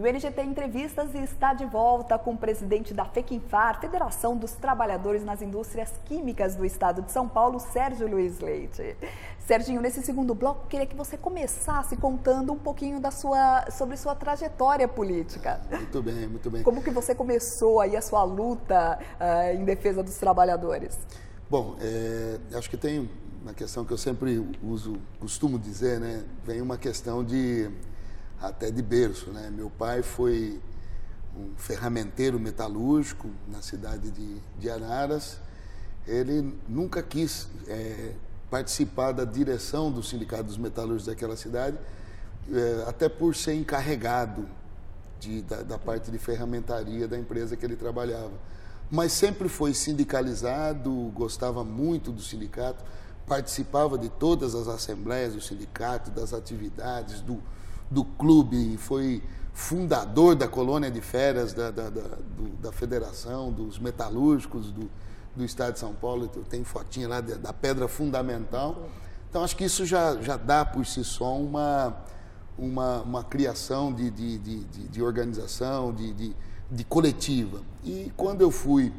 E o LGT Entrevistas está de volta com o presidente da FEQINFAR, Federação dos Trabalhadores nas Indústrias Químicas do Estado de São Paulo, Sérgio Luiz Leite. Serginho, nesse segundo bloco, queria que você começasse contando um pouquinho sobre sua trajetória política. Muito bem, muito bem. Como que você começou aí a sua luta em defesa dos trabalhadores? Bom, acho que tem uma questão que eu sempre costumo dizer, né? Vem uma questão até de berço, né? Meu pai foi um ferramenteiro metalúrgico na cidade de Araras. Ele nunca quis participar da direção do Sindicato dos Metalúrgicos daquela cidade, até por ser encarregado da parte de ferramentaria da empresa que ele trabalhava. Mas sempre foi sindicalizado, gostava muito do sindicato, participava de todas as assembleias do sindicato, das atividades, do clube, foi fundador da colônia de férias da Federação dos Metalúrgicos do Estado de São Paulo. Tem fotinha lá da pedra fundamental. Então, acho que isso já dá por si só uma criação de organização, de coletiva. E quando eu fui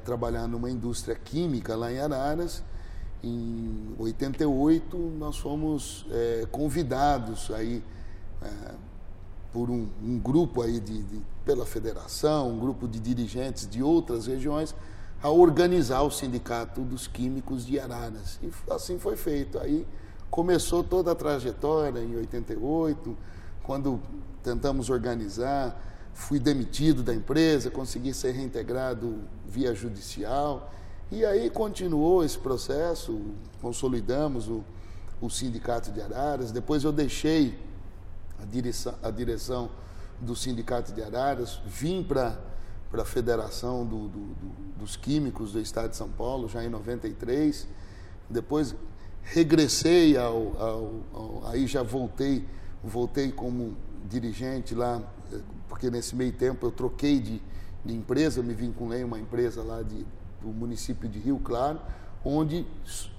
trabalhar numa indústria química lá em Araras, em 88, nós fomos convidados aí por um grupo aí pela federação, um grupo de dirigentes de outras regiões, a organizar o Sindicato dos Químicos de Araras. E assim foi feito. Aí começou toda a trajetória em 88, quando tentamos organizar, fui demitido da empresa, consegui ser reintegrado via judicial. E aí continuou esse processo, consolidamos o Sindicato de Araras. Depois eu deixei a direção do Sindicato de Araras, vim para a Federação dos Químicos do Estado de São Paulo, já em 93. Depois regressei aí já voltei como dirigente lá, porque nesse meio tempo eu troquei de empresa, me vinculei a uma empresa lá do município de Rio Claro, onde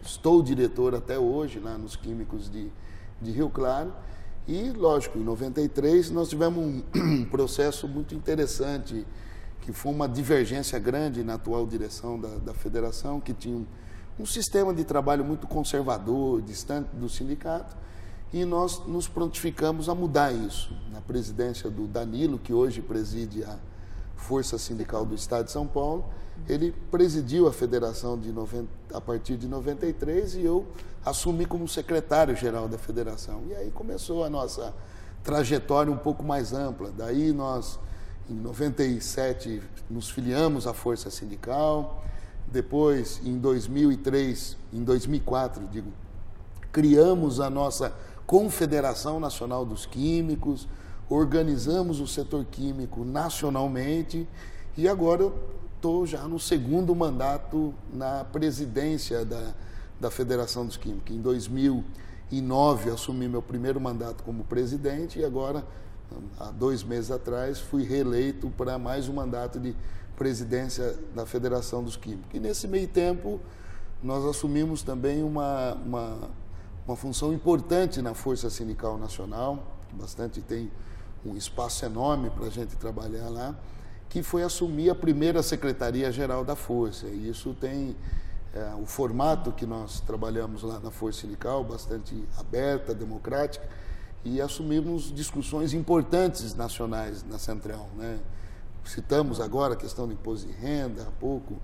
estou diretor até hoje, lá nos Químicos de Rio Claro. E, lógico, em 93 nós tivemos um processo muito interessante, que foi uma divergência grande na atual direção da federação, que tinha um sistema de trabalho muito conservador, distante do sindicato, e nós nos prontificamos a mudar isso. Na presidência do Danilo, que hoje preside a Força Sindical do Estado de São Paulo, ele presidiu a federação a partir de 93 e eu assumi como secretário-geral da federação. E aí começou a nossa trajetória um pouco mais ampla. Daí nós, em 97, nos filiamos à Força Sindical. Depois, em 2004, criamos a nossa Confederação Nacional dos Químicos, organizamos o setor químico nacionalmente e agora eu estou já no segundo mandato na presidência da Federação dos Químicos. Em 2009 assumi meu primeiro mandato como presidente e agora, há 2 meses atrás, fui reeleito para mais um mandato de presidência da Federação dos Químicos. E nesse meio tempo nós assumimos também uma função importante na Força Sindical Nacional, que tem um espaço enorme para a gente trabalhar lá, que foi assumir a primeira Secretaria-Geral da Força. E isso tem o formato que nós trabalhamos lá na Força Sindical, bastante aberta, democrática, e assumimos discussões importantes nacionais na Central, né? Citamos agora a questão do imposto de renda, há pouco,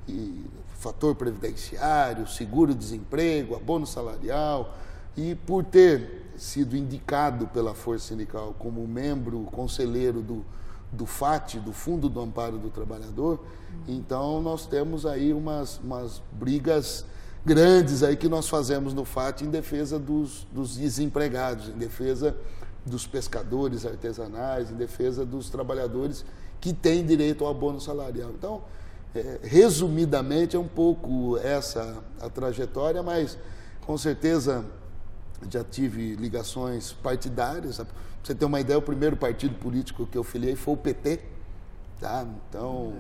e fator previdenciário, seguro-desemprego, abono salarial. E por ter sido indicado pela Força Sindical como membro conselheiro do FAT, do Fundo do Amparo do Trabalhador, então nós temos aí umas brigas grandes aí que nós fazemos no FAT em defesa dos desempregados, em defesa dos pescadores artesanais, em defesa dos trabalhadores que têm direito ao abono salarial. Então, resumidamente, é um pouco essa a trajetória, mas com certeza já tive ligações partidárias. Pra você ter uma ideia, o primeiro partido político que eu filiei foi o PT, tá? Então,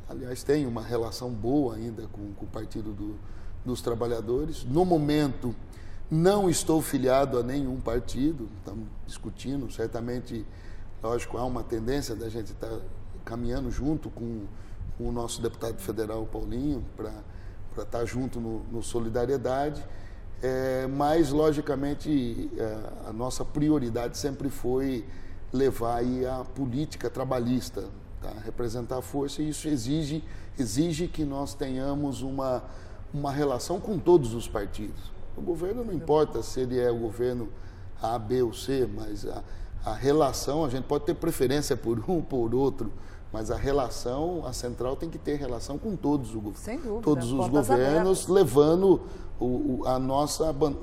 aliás, tem uma relação boa ainda com o Partido dos Trabalhadores. No momento, Não estou filiado a nenhum partido, estamos discutindo, certamente, lógico, há uma tendência da gente estar caminhando junto com o nosso deputado federal Paulinho para estar junto no Solidariedade, mas, logicamente, a nossa prioridade sempre foi levar aí a política trabalhista, tá? Representar a força, e isso exige que nós tenhamos uma relação com todos os partidos. O governo não importa se ele é o governo A, B ou C, mas a relação, a gente pode ter preferência por um, por outro, mas a relação, a central tem que ter relação com todos, sem dúvida, todos os governos, levando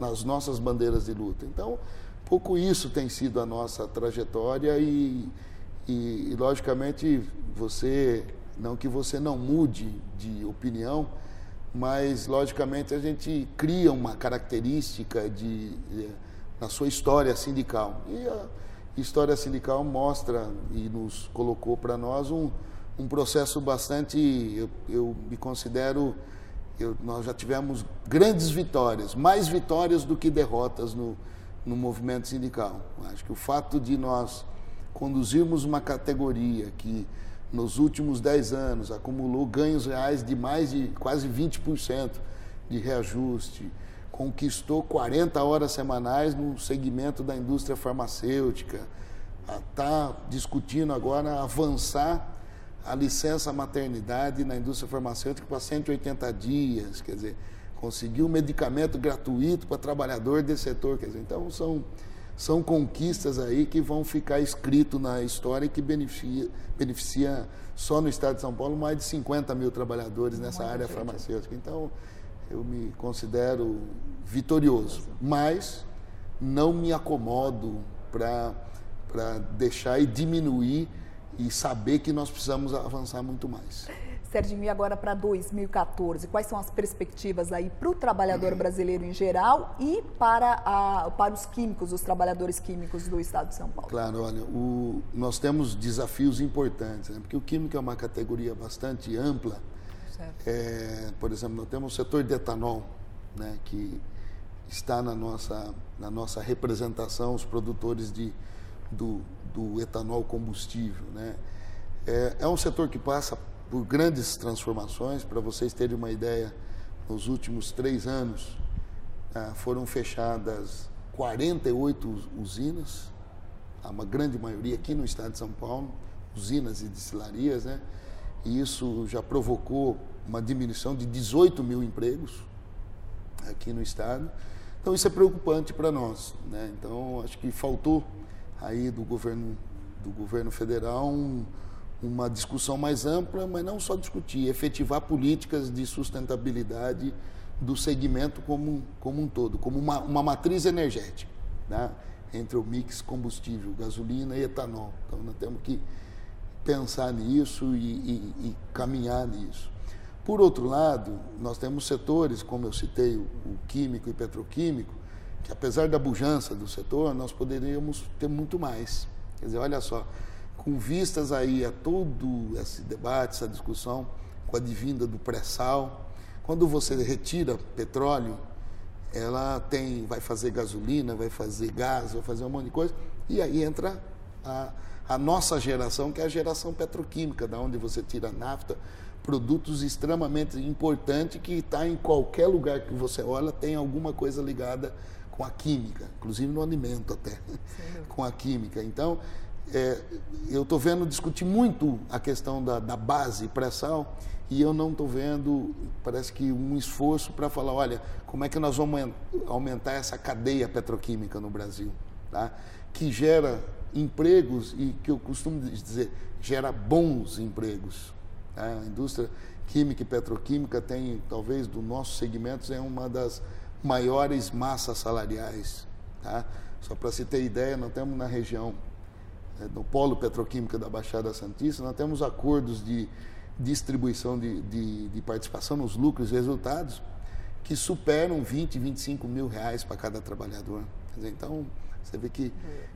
as nossas bandeiras de luta. Então, pouco isso tem sido a nossa trajetória e logicamente, não que você não mude de opinião, mas, logicamente, a gente cria uma característica na sua história sindical. E a história sindical mostra e nos colocou para nós um processo bastante, eu me considero, nós já tivemos grandes vitórias, mais vitórias do que derrotas no movimento sindical. Acho que o fato de nós conduzirmos uma categoria que nos últimos 10 anos acumulou ganhos reais de mais de quase 20% de reajuste, conquistou 40 horas semanais no segmento da indústria farmacêutica, está discutindo agora avançar a licença maternidade na indústria farmacêutica para 180 dias, quer dizer, conseguiu medicamento gratuito para trabalhador desse setor, quer dizer, então são conquistas aí que vão ficar escrito na história e que beneficia só no estado de São Paulo mais de 50 mil trabalhadores nessa área farmacêutica. Então, eu me considero vitorioso, mas não me acomodo para deixar e diminuir e saber que nós precisamos avançar muito mais. Serginho, e agora para 2014, quais são as perspectivas aí para o trabalhador brasileiro em geral e para os químicos, os trabalhadores químicos do estado de São Paulo? Claro, olha, nós temos desafios importantes, né? Porque o químico é uma categoria bastante ampla. Por exemplo, nós temos o setor de etanol, né, que está na nossa representação, os produtores do etanol combustível, né? É um setor que passa por grandes transformações. Para vocês terem uma ideia, nos últimos 3 anos foram fechadas 48 usinas, uma grande maioria aqui no estado de São Paulo, usinas e destilarias, né? E isso já provocou uma diminuição de 18 mil empregos aqui no estado. Então isso é preocupante para nós, né? Então acho que faltou aí do governo federal uma discussão mais ampla, mas não só discutir, efetivar políticas de sustentabilidade do segmento como um todo, como uma matriz energética, né? Entre o mix combustível, gasolina e etanol. Então nós temos que pensar nisso e caminhar nisso. Por outro lado, nós temos setores, como eu citei, o químico e petroquímico, que apesar da pujança do setor, nós poderíamos ter muito mais. Quer dizer, olha só, com vistas aí a todo esse debate, essa discussão, com a advinda do pré-sal, quando você retira petróleo, ela vai fazer gasolina, vai fazer gás, vai fazer um monte de coisa, e aí entra a nossa geração, que é a geração petroquímica, da onde você tira nafta, produtos extremamente importantes que está em qualquer lugar que você olha, tem alguma coisa ligada com a química, inclusive no alimento até, com a química. Então, eu estou vendo discutir muito a questão da base pré-sal e eu não estou vendo, parece que um esforço para falar, olha, como é que nós vamos aumentar essa cadeia petroquímica no Brasil, tá? Que gera empregos e que eu costumo dizer, gera bons empregos. Tá? A indústria química e petroquímica tem, talvez, do nosso segmento, é uma das maiores massas salariais. Tá? Só para se ter ideia, nós temos na região, no polo petroquímico da Baixada Santista, nós temos acordos de distribuição de participação nos lucros e resultados que superam 20, 25 mil reais para cada trabalhador. Quer dizer, então, você vê que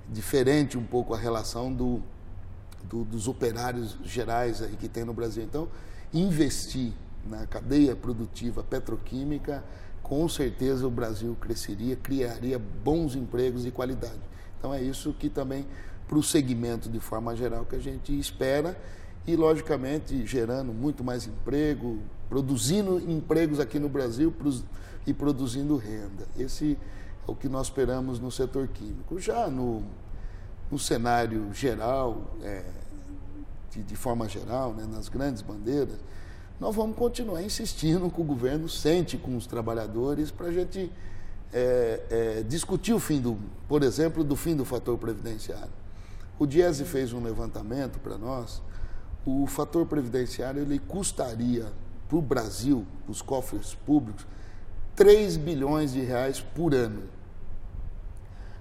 diferente um pouco a relação dos operários gerais aí que tem no Brasil. Então, investir na cadeia produtiva petroquímica com certeza o Brasil cresceria, criaria bons empregos de qualidade. Então é isso que também, para o segmento de forma geral, que a gente espera e, logicamente, gerando muito mais emprego, produzindo empregos aqui no Brasil e produzindo renda. Esse é o que nós esperamos no setor químico. Já no cenário geral, de forma geral, né, nas grandes bandeiras, nós vamos continuar insistindo que o governo sente com os trabalhadores para a gente discutir o fim por exemplo, do fim do fator previdenciário. O Diese fez um levantamento para nós. O fator previdenciário ele custaria para o Brasil, para os cofres públicos, 3 bilhões de reais por ano.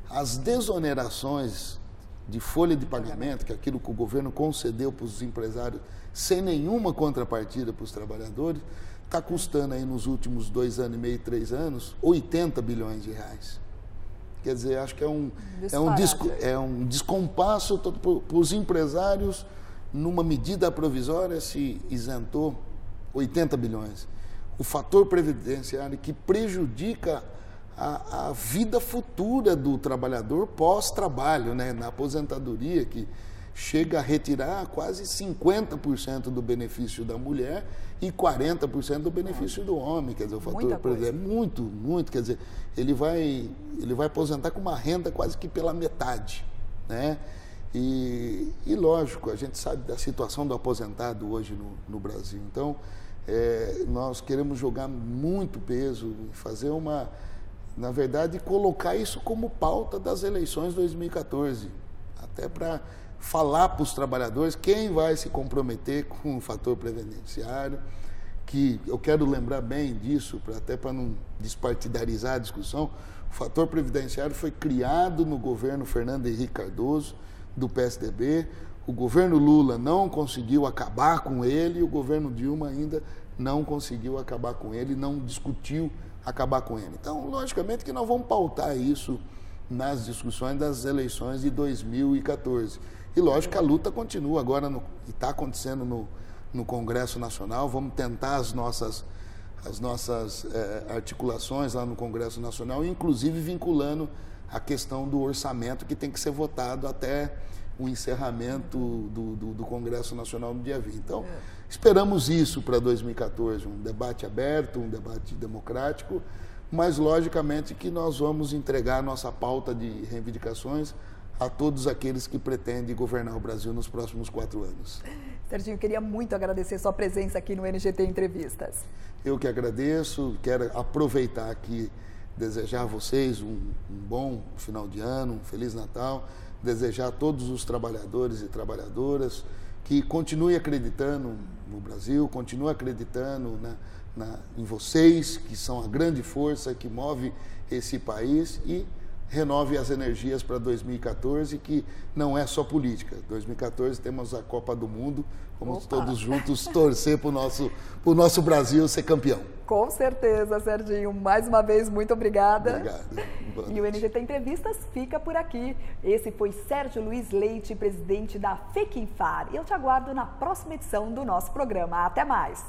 As desonerações de folha de pagamento, que é aquilo que o governo concedeu para os empresários sem nenhuma contrapartida para os trabalhadores, está custando aí nos últimos 2 anos e meio, 3 anos, 80 bilhões de reais. Quer dizer, acho que é um descompasso para os empresários. Numa medida provisória se isentou 80 bilhões. O fator previdenciário que prejudica a vida futura do trabalhador pós-trabalho, né? Na aposentadoria, que chega a retirar quase 50% do benefício da mulher e 40% do benefício do homem. Quer dizer, o fator previdenciário é muito, quer dizer, ele vai aposentar com uma renda quase que pela metade, né? E lógico, a gente sabe da situação do aposentado hoje no Brasil. Então, nós queremos jogar muito peso e fazer na verdade, colocar isso como pauta das eleições de 2014, até para falar para os trabalhadores quem vai se comprometer com o fator previdenciário, que eu quero lembrar bem disso, até para não despartidarizar a discussão. O fator previdenciário foi criado no governo Fernando Henrique Cardoso, do PSDB, o governo Lula não conseguiu acabar com ele e o governo Dilma ainda não conseguiu acabar com ele, não discutiu acabar com ele. Então, logicamente que nós vamos pautar isso nas discussões das eleições de 2014. E lógico que a luta continua agora e está acontecendo no Congresso Nacional. Vamos tentar as nossas articulações lá no Congresso Nacional, inclusive vinculando a questão do orçamento que tem que ser votado até o encerramento do Congresso Nacional no dia 20. Então, esperamos isso para 2014, um debate aberto, um debate democrático, mas logicamente que nós vamos entregar nossa pauta de reivindicações a todos aqueles que pretendem governar o Brasil nos próximos 4 anos. Serginho, queria muito agradecer sua presença aqui no NGT Entrevistas. Eu que agradeço, quero aproveitar aqui, desejar a vocês um bom final de ano, um Feliz Natal, desejar a todos os trabalhadores e trabalhadoras que continuem acreditando no Brasil, continuem acreditando em vocês, que são a grande força que move esse país, e renove as energias para 2014, que não é só política. 2014 temos a Copa do Mundo, vamos todos juntos torcer para o nosso Brasil ser campeão. Com certeza, Serginho. Mais uma vez, muito obrigada. Obrigado. E o NGT Entrevistas fica por aqui. Esse foi Sérgio Luiz Leite, presidente da FECINFAR. E eu te aguardo na próxima edição do nosso programa. Até mais!